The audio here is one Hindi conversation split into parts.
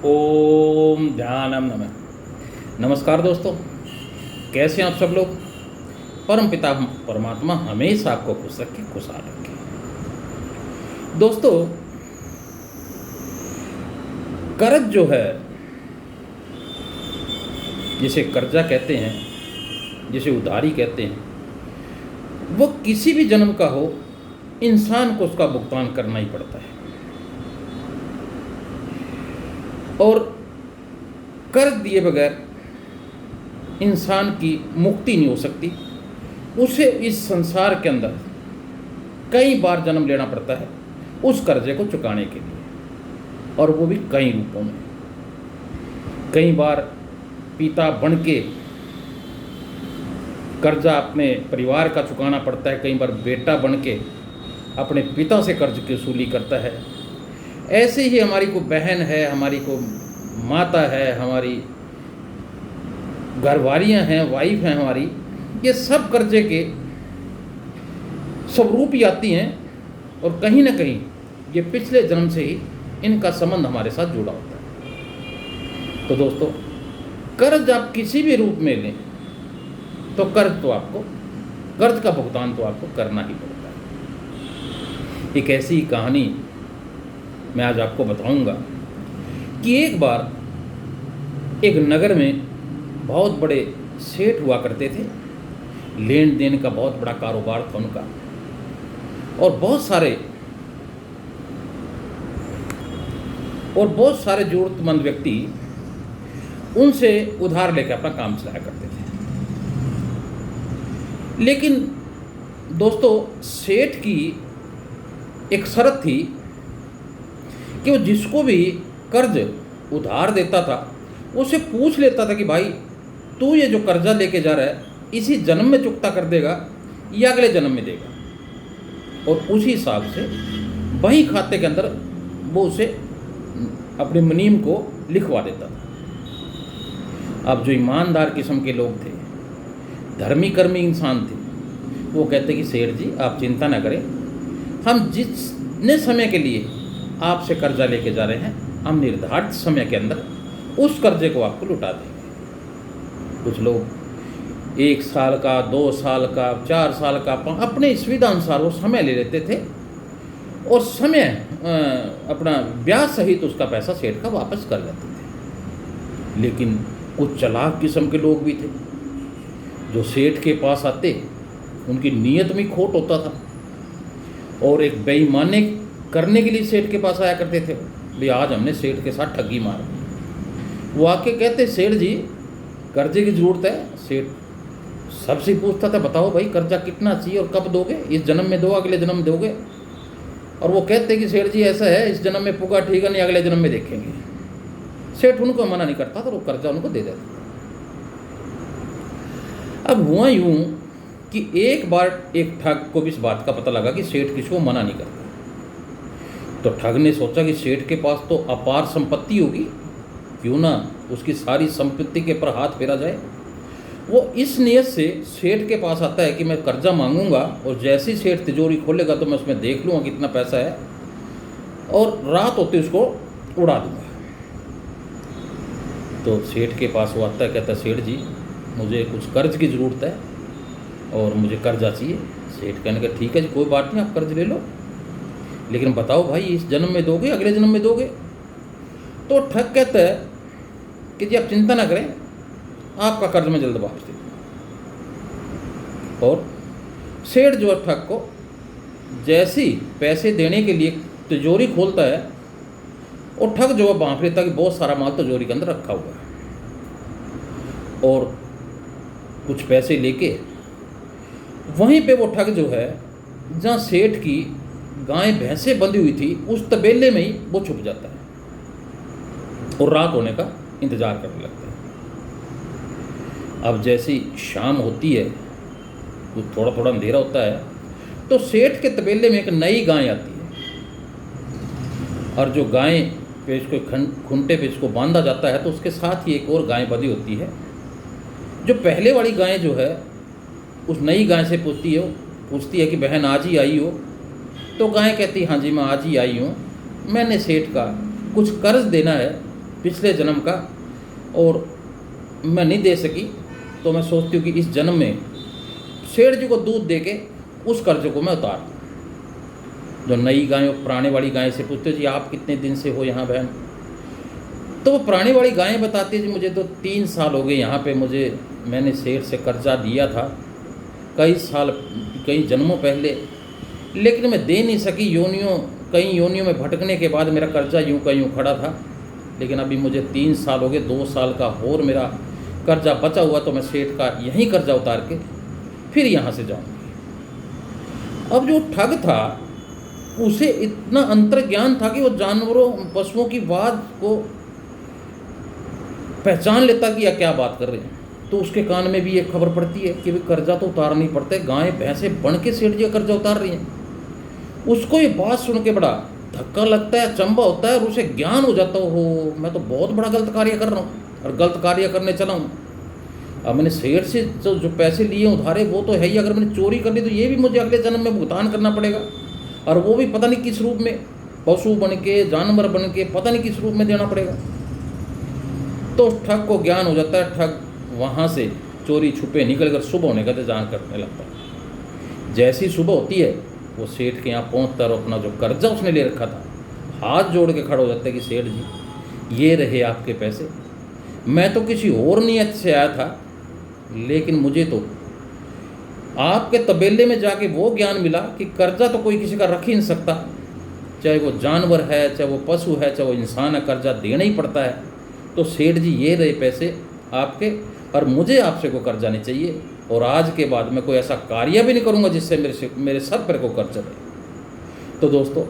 ओम ध्यानम नमः। नमस्कार दोस्तों, कैसे हैं आप सब लोग। परम पिता परमात्मा हमेशा आपको खुश रखे, खुशहाल रखे। दोस्तों, कर्ज जो है, जिसे कर्जा कहते हैं, जिसे उधारी कहते हैं, वो किसी भी जन्म का हो, इंसान को उसका भुगतान करना ही पड़ता है। और कर्ज दिए बगैर इंसान की मुक्ति नहीं हो सकती। उसे इस संसार के अंदर कई बार जन्म लेना पड़ता है उस कर्जे को चुकाने के लिए, और वो भी कई रूपों में। कई बार पिता बन के कर्जा अपने परिवार का चुकाना पड़ता है, कई बार बेटा बन के अपने पिता से कर्ज की वसूली करता है। ऐसे ही हमारी को बहन है, हमारी को माता है, हमारी घरवालियाँ हैं, वाइफ हैं हमारी, ये सब कर्जे के स्वरूप ही आती हैं। और कहीं ना कहीं ये पिछले जन्म से ही इनका संबंध हमारे साथ जुड़ा होता है। तो दोस्तों, कर्ज आप किसी भी रूप में लें तो कर्ज का भुगतान तो आपको करना ही पड़ता है। एक ऐसी कहानी मैं आज आपको बताऊंगा कि एक बार एक नगर में बहुत बड़े सेठ हुआ करते थे। लेन देन का बहुत बड़ा कारोबार था उनका, और बहुत सारे जरूरतमंद व्यक्ति उनसे उधार लेकर अपना काम चलाया करते थे। लेकिन दोस्तों, सेठ की एक शर्त थी कि वो जिसको भी कर्ज उधार देता था उसे पूछ लेता था कि भाई, तू ये जो कर्जा लेके जा रहा है इसी जन्म में चुकता कर देगा या अगले जन्म में देगा। और उसी हिसाब से वही खाते के अंदर वो उसे अपने मुनीम को लिखवा देता था। अब जो ईमानदार किस्म के लोग थे, धर्मी कर्मी इंसान थे, वो कहते कि सेठ जी आप चिंता ना करें, हम जितने समय के लिए आपसे कर्जा लेके जा रहे हैं, हम निर्धारित समय के अंदर उस कर्जे को आपको लौटा देंगे। कुछ लोग 1 साल का, 2 साल का, 4 साल का, अपने सुविधा अनुसार वो समय ले लेते थे और समय अपना ब्याज सहित उसका पैसा सेठ का वापस कर लेते थे। लेकिन कुछ चालाक किस्म के लोग भी थे जो सेठ के पास आते, उनकी नीयत में खोट होता था और एक बेईमानी करने के लिए सेठ के पास आया करते थे। भाई आज हमने सेठ के साथ ठगी मारा। वो आके कहते, सेठ जी कर्जे की ज़रूरत है। सेठ सबसे पूछता था, बताओ भाई कर्जा कितना चाहिए और कब दोगे, इस जन्म में दो, अगले जन्म में दोगे। और वो कहते कि सेठ जी ऐसा है, इस जन्म में पुगा ठीक है, नहीं अगले जन्म में देखेंगे। सेठ उनको मना नहीं करता था, वो कर्जा उनको दे देता। अब हुआ यूँ कि एक बार एक ठग को भी इस बात का पता लगा कि सेठ किसी को मना नहीं करता। तो ठग ने सोचा कि सेठ के पास तो अपार संपत्ति होगी, क्यों ना उसकी सारी संपत्ति के पर हाथ फेरा जाए। वो इस नियत से सेठ के पास आता है कि मैं कर्जा मांगूंगा, और जैसे ही सेठ तिजोरी खोलेगा तो मैं उसमें देख लूँगा कितना पैसा है, और रात होते उसको उड़ा दूंगा। तो सेठ के पास वो आता है, कहता है सेठ जी मुझे कुछ कर्ज की ज़रूरत है और मुझे कर्जा चाहिए। सेठ कहने का ठीक है जी, कोई बात नहीं, आप कर्ज ले लो, लेकिन बताओ भाई इस जन्म में दोगे, अगले जन्म में दोगे। तो ठग कहता है कि जी आप चिंता ना करें, आपका कर्ज में जल्द वापस दे दूंगा। और सेठ जो है ठग को जैसे ही पैसे देने के लिए तिजोरी खोलता है, और ठग जो है भांप लेता कि बहुत सारा माल तिजोरी के अंदर रखा हुआ है। और कुछ पैसे लेके वहीं पे वो ठग जो है, जहाँ सेठ की गाय भैंसें बंधी हुई थी, उस तबेले में ही वो छुप जाता है और रात होने का इंतजार करने लगता है। अब जैसी शाम होती है, वो थोड़ा थोड़ा अंधेरा होता है, तो सेठ के तबेले में एक नई गाय आती है, और जो गाय पे इसको खूंटे पे इसको बांधा जाता है, तो उसके साथ ही एक और गाय बंधी होती है। जो पहले वाली गाय जो है, उस नई गाय से पूछती है कि बहन आज ही आई हो। तो गाय कहती हाँ जी मैं आज ही आई हूँ, मैंने सेठ का कुछ कर्ज देना है, पिछले जन्म का, और मैं नहीं दे सकी, तो मैं सोचती हूँ कि इस जन्म में सेठ जी को दूध दे के उस कर्ज को मैं उतार दूँ। जो नई गाय और पुराने वाली गाय से पूछते जी आप कितने दिन से हो यहाँ बहन, तो वो पुरानी वाली गायें बताती है जी मुझे तो 3 साल हो गए यहाँ पे, मैंने सेठ से कर्जा दिया था कई जन्मों पहले, लेकिन मैं दे नहीं सकी। कई योनियों में भटकने के बाद मेरा कर्जा यूं का यूं खड़ा था, लेकिन अभी मुझे 3 साल हो गए, 2 साल का और मेरा कर्जा बचा हुआ, तो मैं सेठ का यहीं कर्जा उतार के फिर यहाँ से जाऊँगी। अब जो ठग था उसे इतना अंतर्ज्ञान था कि वो जानवरों पशुओं की बात को पहचान लेता कि यह क्या बात कर रहे हैं। तो उसके कान में भी एक खबर पड़ती है कि भाई कर्जा तो उतारना ही पड़ता है, गायें भैंसें बन के सेठ जी का कर्जा उतार रही हैं। उसको ये बात सुन के बड़ा धक्का लगता है, चंबा होता है, और उसे ज्ञान हो जाता हो मैं तो बहुत बड़ा गलत कार्य कर रहा हूँ और गलत कार्य करने चला हूँ। अब मैंने सेठ से जो पैसे लिए उधारे वो तो है ही, अगर मैंने चोरी कर ली तो ये भी मुझे अगले जन्म में भुगतान करना पड़ेगा, और वो भी पता नहीं किस रूप में, पशु बन के, जानवर बन के, पता नहीं किस रूप में देना पड़ेगा। तो ठग को ज्ञान हो जाता है, ठग वहाँ से चोरी छुपे निकल कर सुबह होने का इंतजार करने लगता है। जैसी सुबह होती है वो सेठ के यहाँ पहुँचता और अपना जो कर्जा उसने ले रखा था हाथ जोड़ के खड़ा हो जाता है कि सेठ जी ये रहे आपके पैसे, मैं तो किसी और नियत से आया था, लेकिन मुझे तो आपके तबेले में जाके वो ज्ञान मिला कि कर्जा तो कोई किसी का रख ही नहीं सकता, चाहे वो जानवर है, चाहे वो पशु है, चाहे वो इंसान है, कर्जा देना ही पड़ता है। तो सेठ जी ये रहे पैसे आपके, और मुझे आपसे कोई कर्जा नहीं चाहिए, और आज के बाद मैं कोई ऐसा कार्य भी नहीं करूंगा जिससे मेरे सर पर को कर्जा रहे। तो दोस्तों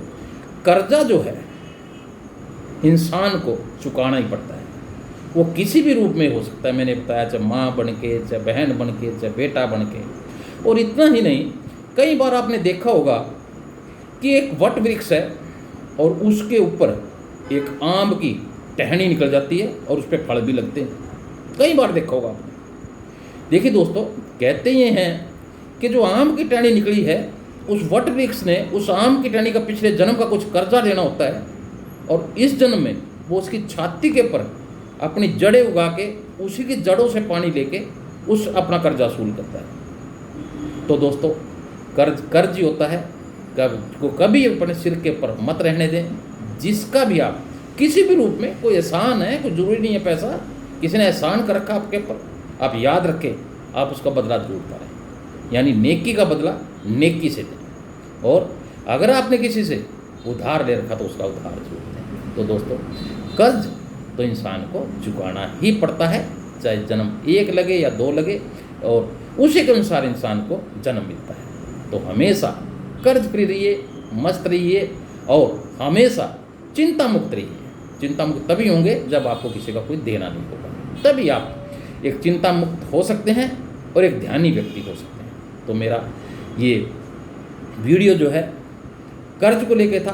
कर्जा जो है इंसान को चुकाना ही पड़ता है, वो किसी भी रूप में हो सकता है। मैंने बताया चाहे माँ बन के, चाहे बहन बन के, चाहे बेटा बन के। और इतना ही नहीं, कई बार आपने देखा होगा कि एक वट वृक्ष है और उसके ऊपर एक आम की टहनी निकल जाती है और उस पर फल भी लगते हैं, कई बार देखा होगा आपने। देखिए दोस्तों, कहते ये हैं कि जो आम की टहनी निकली है उस वट वृक्ष ने उस आम की टहनी का पिछले जन्म का कुछ कर्जा लेना होता है, और इस जन्म में वो उसकी छाती के ऊपर अपनी जड़ें उगा के उसी की जड़ों से पानी लेके उस अपना कर्जा वसूल करता है। तो दोस्तों कर्ज ही होता है, कभी अपने सिर के ऊपर मत रहने दें। जिसका भी आप किसी भी रूप में, कोई एहसान है, कोई ज़रूरी नहीं है पैसा, किसी ने एहसान कर रखा आपके ऊपर, आप याद रखें आप उसका बदला जरूर पाएं, यानी नेकी का बदला नेकी से दें। और अगर आपने किसी से उधार ले रखा तो उसका उधार जरूर दें। तो दोस्तों कर्ज तो इंसान को चुकाना ही पड़ता है, चाहे जन्म 1 लगे या 2 लगे, और उसी के अनुसार इंसान को जन्म मिलता है। तो हमेशा कर्ज फ्री रहिए, मस्त रहिए, और हमेशा चिंता मुक्त रहिए। चिंता मुक्त तभी होंगे जब आपको किसी का कोई देना नहीं होगा, तभी आप एक चिंता मुक्त हो सकते हैं और एक ध्यानी व्यक्ति हो सकते हैं। तो मेरा ये वीडियो जो है कर्ज को लेके था,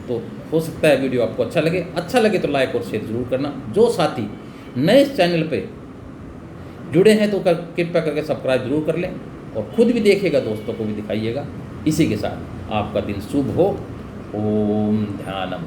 तो हो सकता है वीडियो आपको अच्छा लगे तो लाइक और शेयर जरूर करना। जो साथी नए इस चैनल पे जुड़े हैं तो कृपया करके सब्सक्राइब जरूर कर लें, और खुद भी देखिएगा, दोस्तों को भी दिखाइएगा। इसी के साथ आपका दिन शुभ हो। ओम ध्यानम।